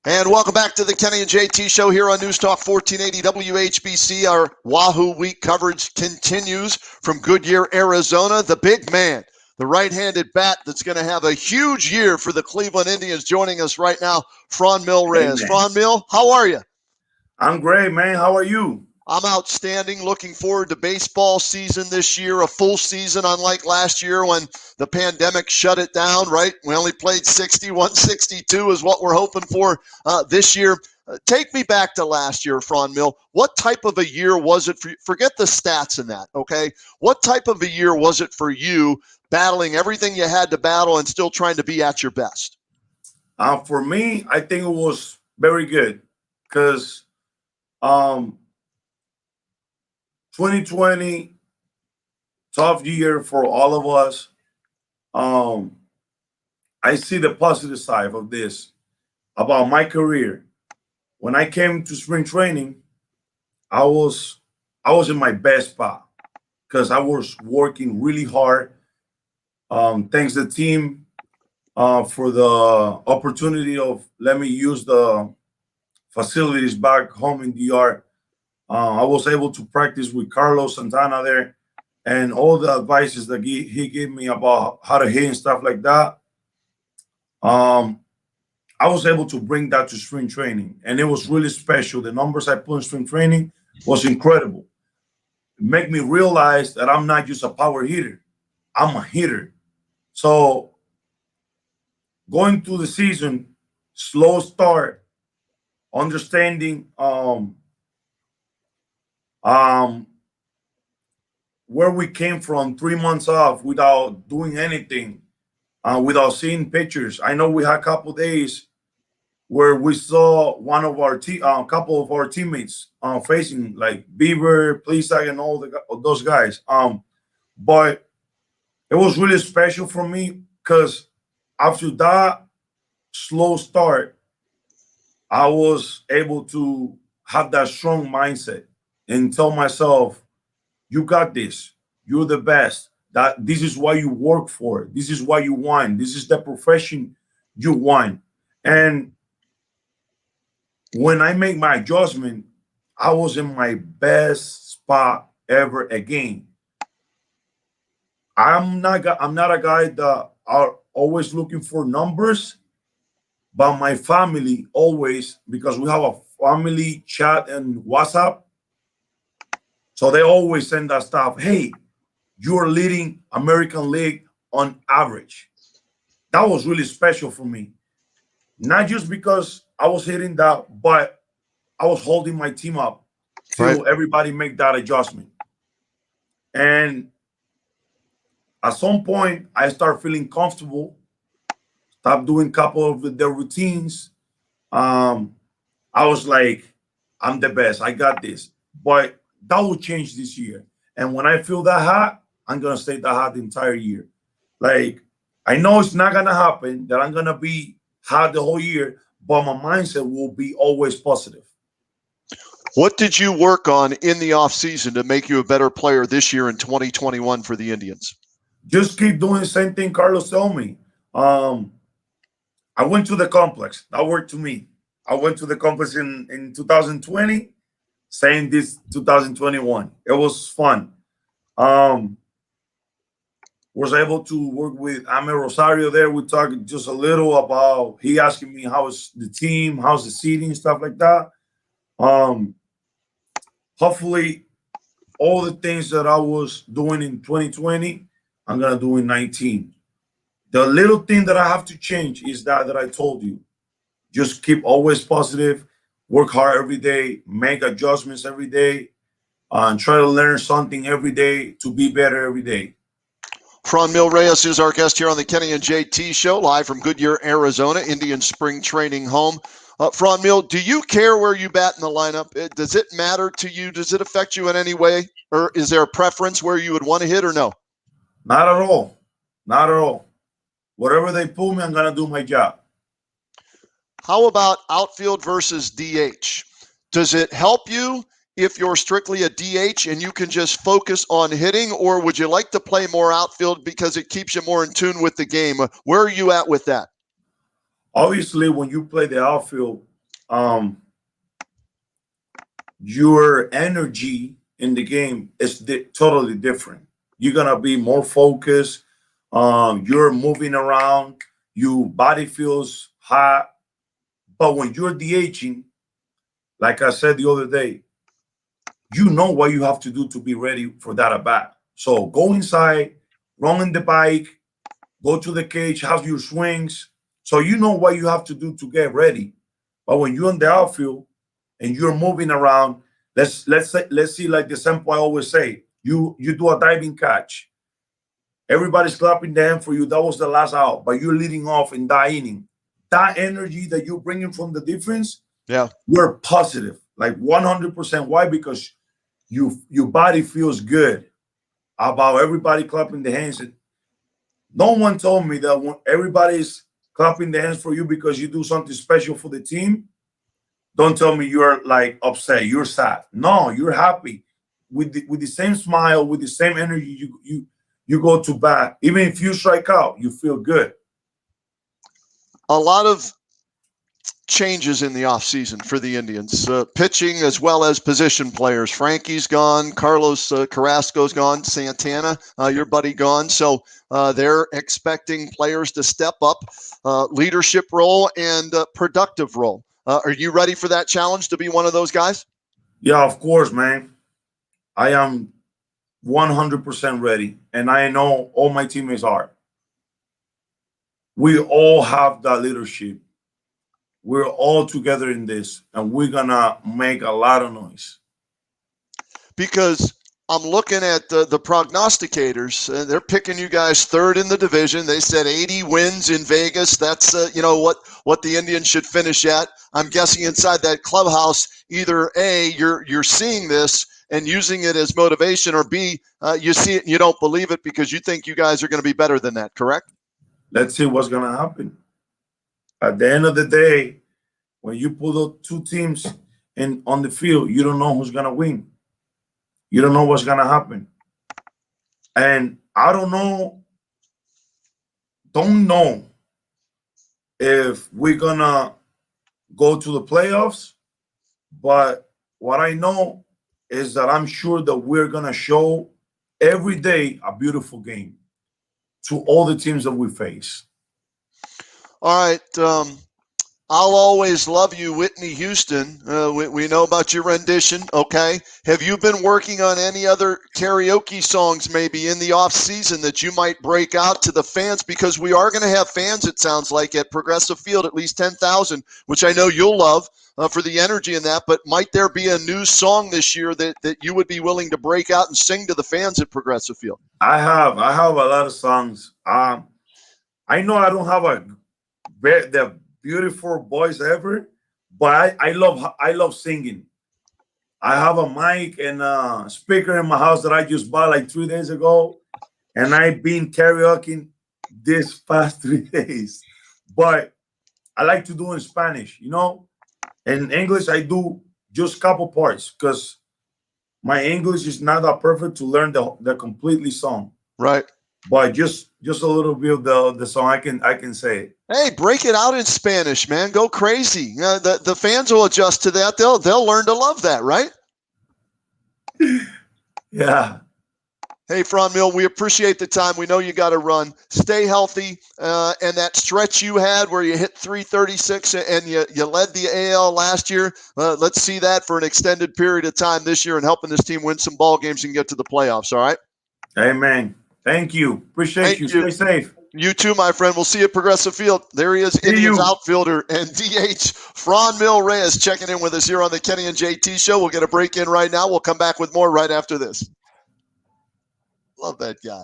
And welcome back to the Kenny and JT Show here on News Talk 1480 WHBC. Our Wahoo Week coverage continues from Goodyear, Arizona. The big man, the right-handed bat that's going to have a huge year for the Cleveland Indians, joining us right now, Franmil Reyes. Hey, Franmil, how are you? I'm great, man. How are you? I'm outstanding. Looking forward to baseball season this year, a full season, unlike last year when the pandemic shut it down, right? We only played 60, 162 is what we're hoping for this year. Take me back to last year, Franmil. What type of a year was it for you? Forget the stats in that, okay? What type of a year was it for you, battling everything you had to battle and still trying to be at your best? For me, I think it was very good because 2020, tough year for all of us. I see the positive side of this about my career. When I came to spring training, I was in my best spot because I was working really hard. Thanks to the team for the opportunity of let me use the facilities back home in DR. I was able to practice with Carlos Santana there, and all the advices that he gave me about how to hit and stuff like that. I was able to bring that to spring training, and it was really special. The numbers I put in spring training was incredible. It made me realize that I'm not just a power hitter; I'm a hitter. So going through the season, slow start, understanding um, where we came from 3 months off without doing anything, without seeing pictures. I know we had a couple days where we saw one of our couple of our teammates facing like Bieber, Plesac, and those guys. But it was really special for me because after that slow start, I was able to have that strong mindset and tell myself, you got this. You're the best. That this is why you work for. This is why you want. This is the profession you want. And when I make my adjustment, I was in my best spot ever again. I'm not a guy that are always looking for numbers, but my family always, because we have a family chat and WhatsApp, so they always send that stuff. Hey, you're leading American League on average. That was really special for me. Not just because I was hitting that, but I was holding my team up Right. till everybody make that adjustment. And at some point, I start feeling comfortable. Stop doing a couple of the routines. Um, I was like, I'm the best. I got this. But that will change this year. And when I feel that hot, I'm gonna stay that hot the entire year. Like I know it's not gonna happen that I'm gonna be hot the whole year, but my mindset will be always positive. What did you work on in the offseason to make you a better player this year in 2021 for the Indians? Just keep doing the same thing Carlos told me. Um, I went to the complex. That worked to me. I went to the complex in 2020, same this 2021. It was fun. Um, was able to work with Ame Rosario there. We talked just a little about he asking me how's the team, how's the seating, stuff like that. Um, hopefully all the things that I was doing in 2020, I'm gonna do in 19. The little thing that I have to change is that I told you. Just keep always positive, work hard every day, make adjustments every day, and try to learn something every day to be better every day. Franmil Reyes is our guest here on the Kenny and JT Show, live from Goodyear, Arizona, Indian spring training home. Franmil, do you care where you bat in the lineup? Does it matter to you? Does it affect you in any way? Or is there a preference where you would want to hit or no? Not at all. Not at all. Whatever they pull me, I'm gonna do my job. How about outfield versus DH? Does it help you if you're strictly a DH and you can just focus on hitting, or would you like to play more outfield because it keeps you more in tune with the game? Where are you at with that? Obviously, when you play the outfield, um, your energy in the game is totally different. You're gonna be more focused. You're moving around. Your body feels hot. But when you're DHing, like I said the other day, you know what you have to do to be ready for that at bat. So go inside, run in the bike, go to the cage, have your swings. So you know what you have to do to get ready. But when you're in the outfield and you're moving around, let's see, like the sample I always say, you do a diving catch. Everybody's clapping the hand for you. That was the last out, but you're leading off in that inning. That energy that you're bringing from the defense, Yeah. you're positive, like 100%. Why? Because your body feels good about everybody clapping the hands. No one told me that when everybody's clapping the hands for you because you do something special for the team, don't tell me you're like upset, you're sad. No, you're happy with the same smile, with the same energy. You go to bat. Even if you strike out, you feel good. A lot of changes in the offseason for the Indians, pitching as well as position players. Frankie's gone, Carlos Carrasco's gone, Santana, your buddy, gone. So they're expecting players to step up, leadership role and productive role. Are you ready for that challenge to be one of those guys? Yeah, of course, man. I am 100% ready, and I know all my teammates are. We all have that leadership. We're all together in this, and we're gonna make a lot of noise. Because I'm looking at the prognosticators. They're picking you guys third in the division. They said 80 wins in Vegas. That's what the Indians should finish at. I'm guessing inside that clubhouse, either A, you're seeing this and using it as motivation, or B, you see it and you don't believe it because you think you guys are going to be better than that. Correct? Let's see what's gonna happen. At the end of the day, when you put the two teams in on the field, you don't know who's gonna win. You don't know what's gonna happen. And I don't know if we're gonna go to the playoffs, but what I know is that I'm sure that we're gonna show every day a beautiful game to all the teams that we face. All right. I'll always love you, Whitney Houston. We know about your rendition. Okay. Have you been working on any other karaoke songs maybe in the off season that you might break out to the fans? Because we are going to have fans, it sounds like, at Progressive Field, at least 10,000, which I know you'll love for the energy in that. But might there be a new song this year that you would be willing to break out and sing to the fans at Progressive Field? I have a lot of songs. I know I don't have the beautiful voice ever, but I love singing. I have a mic and a speaker in my house that I just bought like 3 days ago, and I've been karaoke this past 3 days. But I like to do in Spanish, In English, I do just a couple parts because my English is not that perfect to learn the completely song. Right. But just a little bit of the song I can say it. Hey, break it out in Spanish, man. Go crazy. The fans will adjust to that. They'll learn to love that, right? Yeah. Hey, Franmil, we appreciate the time. We know you got to run. Stay healthy. And that stretch you had where you hit 336 and you led the AL last year, let's see that for an extended period of time this year and helping this team win some ball games and get to the playoffs, all right? Amen. Thank you. Appreciate you. Stay safe. You too, my friend. We'll see you at Progressive Field. There he is, Indians outfielder and DH Franmil Reyes checking in with us here on the Kenny and JT Show. We'll get a break in right now. We'll come back with more right after this. Love that guy.